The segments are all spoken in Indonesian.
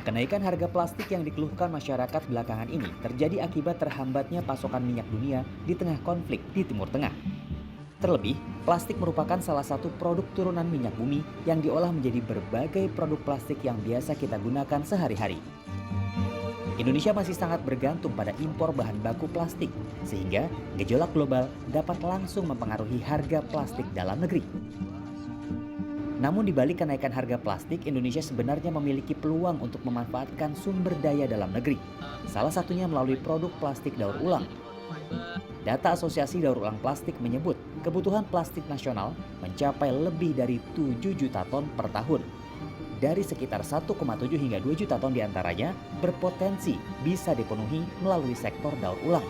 Kenaikan harga plastik yang dikeluhkan masyarakat belakangan ini terjadi akibat terhambatnya pasokan minyak dunia di tengah konflik di Timur Tengah. Terlebih, plastik merupakan salah satu produk turunan minyak bumi yang diolah menjadi berbagai produk plastik yang biasa kita gunakan sehari-hari. Indonesia masih sangat bergantung pada impor bahan baku plastik, sehingga gejolak global dapat langsung mempengaruhi harga plastik dalam negeri. Namun di balik kenaikan harga plastik, Indonesia sebenarnya memiliki peluang untuk memanfaatkan sumber daya dalam negeri. Salah satunya melalui produk plastik daur ulang. Data Asosiasi Daur Ulang Plastik menyebut kebutuhan plastik nasional mencapai lebih dari 7 juta ton per tahun. Dari sekitar 1,7 hingga 2 juta ton diantaranya berpotensi bisa dipenuhi melalui sektor daur ulang.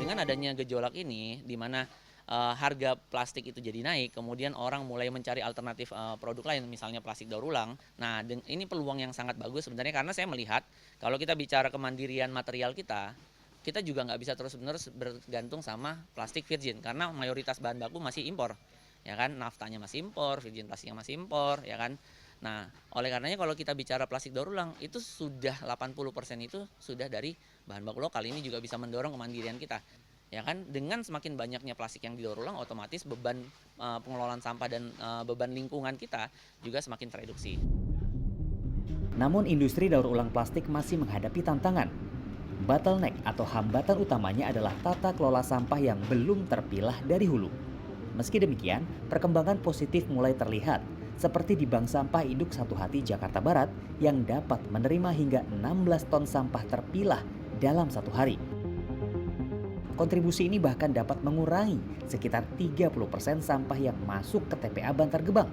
Dengan adanya gejolak ini, di mana harga plastik itu jadi naik, kemudian orang mulai mencari alternatif produk lain, misalnya plastik daur ulang. Nah, ini peluang yang sangat bagus sebenarnya, karena saya melihat kalau kita bicara kemandirian material kita juga nggak bisa terus-menerus bergantung sama plastik virgin, karena mayoritas bahan baku masih impor, ya kan, naftanya masih impor, virgin plastiknya masih impor, ya kan. Nah, oleh karenanya kalau kita bicara plastik daur ulang, itu sudah 80% itu sudah dari bahan baku lokal. Ini juga bisa mendorong kemandirian kita. Ya kan, dengan semakin banyaknya plastik yang didaur ulang, otomatis beban pengelolaan sampah dan beban lingkungan kita juga semakin tereduksi. Namun industri daur ulang plastik masih menghadapi tantangan. Bottleneck atau hambatan utamanya adalah tata kelola sampah yang belum terpilah dari hulu. Meski demikian, perkembangan positif mulai terlihat, seperti di Bank Sampah Induk Satu Hati Jakarta Barat yang dapat menerima hingga 16 ton sampah terpilah dalam satu hari. Kontribusi ini bahkan dapat mengurangi sekitar 30% sampah yang masuk ke TPA Bantar Gebang.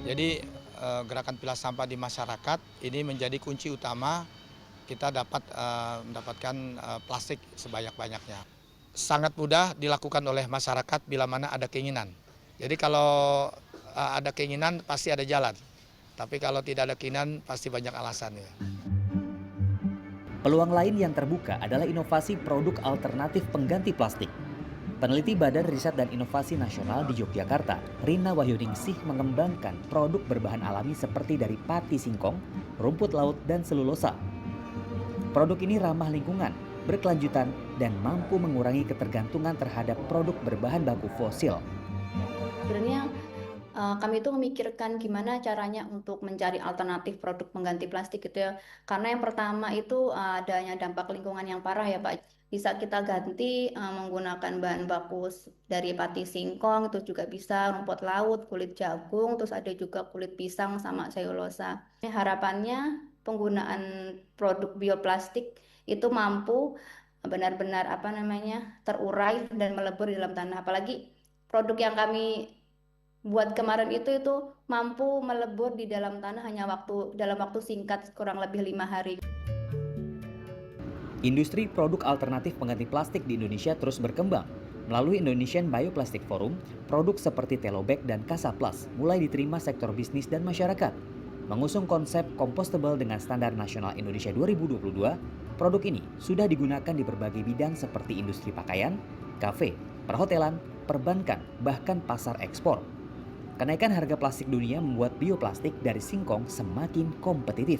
Jadi gerakan pilah sampah di masyarakat ini menjadi kunci utama kita dapat mendapatkan plastik sebanyak-banyaknya. Sangat mudah dilakukan oleh masyarakat bila mana ada keinginan. Jadi kalau ada keinginan pasti ada jalan. Tapi kalau tidak ada keinginan pasti banyak alasan ya. Peluang lain yang terbuka adalah inovasi produk alternatif pengganti plastik. Peneliti Badan Riset dan Inovasi Nasional di Yogyakarta, Rina Wahyuningsih, mengembangkan produk berbahan alami seperti dari pati singkong, rumput laut, dan selulosa. Produk ini ramah lingkungan, berkelanjutan, dan mampu mengurangi ketergantungan terhadap produk berbahan baku fosil. Sebenarnya kami itu memikirkan gimana caranya untuk mencari alternatif produk pengganti plastik gitu ya. Karena yang pertama itu adanya dampak lingkungan yang parah ya Pak. Bisa kita ganti menggunakan bahan baku dari pati singkong, itu juga bisa rumput laut, kulit jagung, terus ada juga kulit pisang sama selulosa. Harapannya penggunaan produk bioplastik itu mampu benar-benar terurai dan melebur di dalam tanah. Apalagi produk yang kami buat kemarin itu mampu melebur di dalam tanah dalam waktu singkat, kurang lebih 5 hari. Industri produk alternatif pengganti plastik di Indonesia terus berkembang. Melalui Indonesian Bioplastic Forum, produk seperti Telobag dan Kasaplas mulai diterima sektor bisnis dan masyarakat. Mengusung konsep compostable dengan standar nasional Indonesia 2022, produk ini sudah digunakan di berbagai bidang seperti industri pakaian, kafe, perhotelan, perbankan, bahkan pasar ekspor. Kenaikan harga plastik dunia membuat bioplastik dari singkong semakin kompetitif.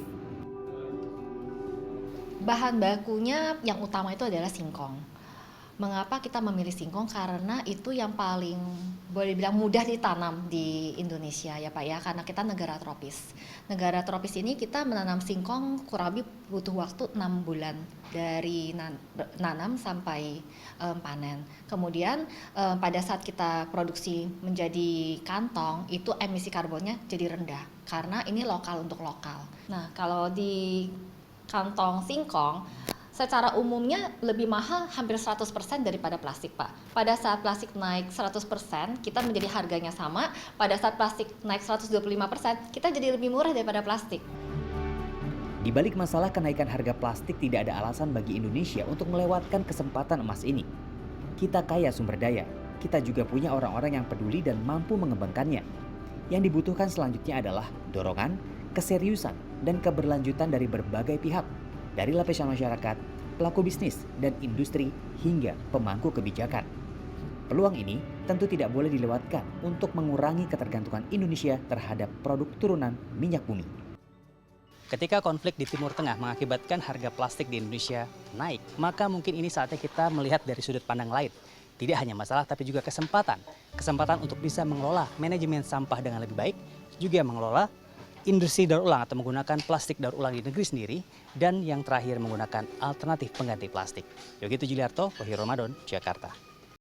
Bahan bakunya yang utama itu adalah singkong. Mengapa kita memilih singkong? Karena itu yang paling boleh dibilang mudah ditanam di Indonesia ya Pak ya, karena kita negara tropis. Negara tropis ini kita menanam singkong kurang lebih butuh waktu 6 bulan dari nanam sampai panen. Kemudian pada saat kita produksi menjadi kantong, itu emisi karbonnya jadi rendah karena ini lokal untuk lokal. Nah, kalau di kantong singkong secara umumnya lebih mahal hampir 100% daripada plastik Pak. Pada saat plastik naik 100%, kita menjadi harganya sama. Pada saat plastik naik 125%, kita jadi lebih murah daripada plastik. Di balik masalah kenaikan harga plastik, tidak ada alasan bagi Indonesia untuk melewatkan kesempatan emas ini. Kita kaya sumber daya, kita juga punya orang-orang yang peduli dan mampu mengembangkannya. Yang dibutuhkan selanjutnya adalah dorongan, keseriusan, dan keberlanjutan dari berbagai pihak. Dari lapisan masyarakat, pelaku bisnis, dan industri, hingga pemangku kebijakan. Peluang ini tentu tidak boleh dilewatkan untuk mengurangi ketergantungan Indonesia terhadap produk turunan minyak bumi. Ketika konflik di Timur Tengah mengakibatkan harga plastik di Indonesia naik, maka mungkin ini saatnya kita melihat dari sudut pandang lain. Tidak hanya masalah tapi juga kesempatan. Kesempatan untuk bisa mengelola manajemen sampah dengan lebih baik, juga mengelola industri daur ulang atau menggunakan plastik daur ulang di negeri sendiri, dan yang terakhir menggunakan alternatif pengganti plastik. Yogi Tujuliarto, Wahyu Ramadan, Jakarta.